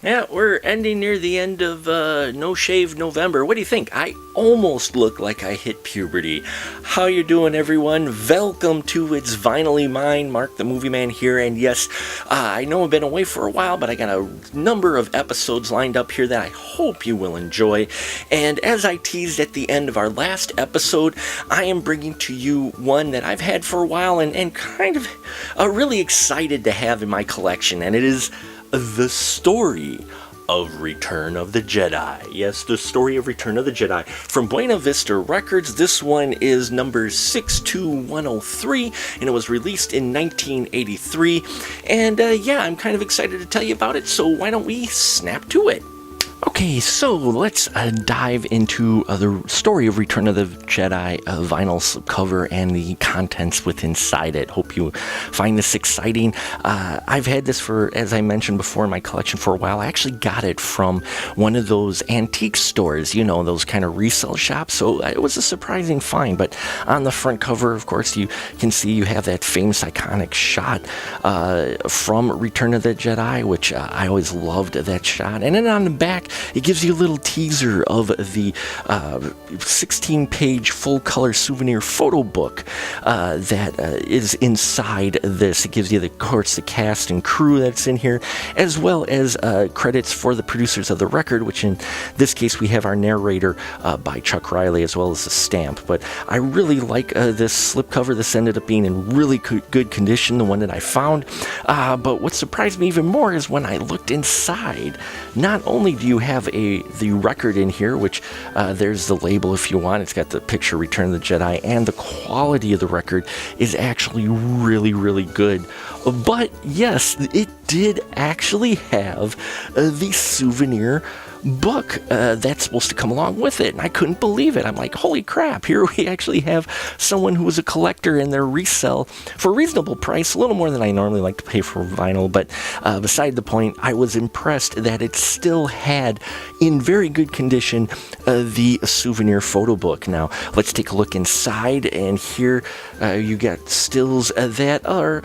Yeah, we're ending near the end of No Shave November. What do you think? I almost look like I hit puberty. How you doing, everyone? Welcome to It's Vinylly Mine. Mark the Movie Man here, and yes, I know I've been away for a while, but I got a number of episodes lined up here that I hope you will enjoy. And as I teased at the end of our last episode, I am bringing to you one that I've had for a while and kind of really excited to have in my collection, and it is the story of Return of the Jedi. Yes, the story of Return of the Jedi. From Buena Vista Records, this one is number 62103, and it was released in 1983. And I'm kind of excited to tell you about it, so why don't we snap to it? Okay, so let's dive into the story of Return of the Jedi vinyl slipcover and the contents within inside it. Hope you find this exciting. I've had this for, as I mentioned before, in my collection for a while. I actually got it from one of those antique stores, you know, those kind of resale shops, so it was a surprising find. But on the front cover, of course, you can see you have that famous iconic shot from Return of the Jedi, which I always loved that shot. And then on the back, it gives you a little teaser of the 16-page full-color souvenir photo book that is inside this. It gives you, of course, the cast and crew that's in here, as well as credits for the producers of the record, which in this case we have our narrator by Chuck Riley, as well as the stamp. But I really like this slipcover. This ended up being in really good condition, the one that I found. But what surprised me even more is when I looked inside, not only do you have the record in here, which there's the label if you want. It's got the picture Return of the Jedi, and the quality of the record is actually really, really good. But yes, it did actually have the souvenir book that's supposed to come along with it, and I couldn't believe it. I'm like, holy crap, here we actually have someone who was a collector and their resell for a reasonable price, a little more than I normally like to pay for vinyl. But beside the point, I was impressed that it still had in very good condition the souvenir photo book. Now let's take a look inside, and here you got stills that are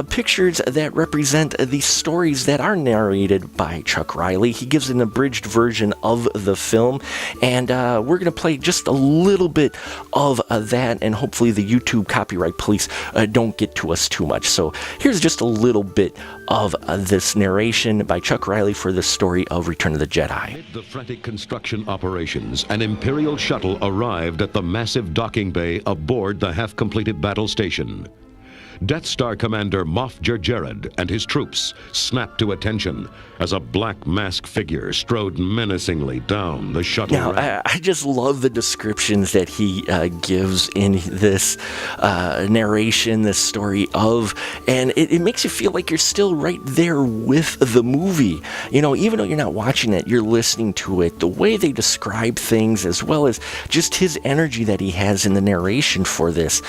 pictures that represent the stories that are narrated by Chuck Riley. He gives an abridged version of the film, and we're going to play just a little bit of that, and hopefully the YouTube copyright police don't get to us too much. So here's just a little bit of this narration by Chuck Riley for the story of Return of the Jedi. Amid the frantic construction operations, an Imperial shuttle arrived at the massive docking bay aboard the half-completed battle station. Death Star Commander Moff Jerjerrod and his troops snapped to attention as a black masked figure strode menacingly down the shuttle Now, I just love the descriptions that he gives in this narration, this story of, and it makes you feel like you're still right there with the movie. You know, even though you're not watching it, you're listening to it. The way they describe things, as well as just his energy that he has in the narration for this,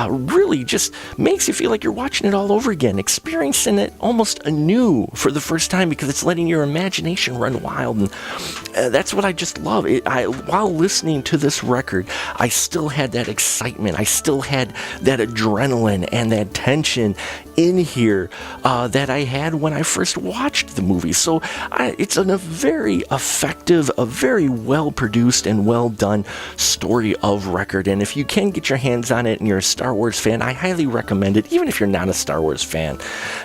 really just makes you feel like you're watching it all over again, experiencing it almost anew for the first time, because it's letting your imagination run wild. And that's what I just love. While listening to this record, I still had that excitement. I still had that adrenaline and that tension in here that I had when I first watched the movie. So it's a very effective, a very well produced and well done story of record. And if you can get your hands on it and you're a Star Wars fan, I highly recommend it, even if you're not a Star Wars fan.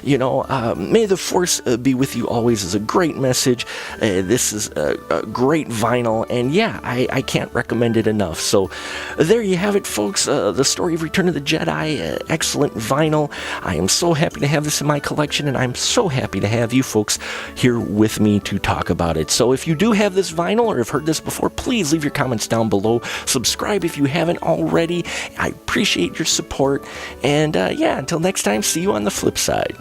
You know, may the Force be with you always is a great message. This is a great vinyl, and yeah, I can't recommend it enough. So there you have it, folks. The story of Return of the Jedi, excellent vinyl. I am so happy to have this in my collection, and I'm so happy to have you folks here with me to talk about it. So if you do have this vinyl or have heard this before, please leave your comments down below. Subscribe if you haven't already. I appreciate your support, and until next time, see you on the flip side.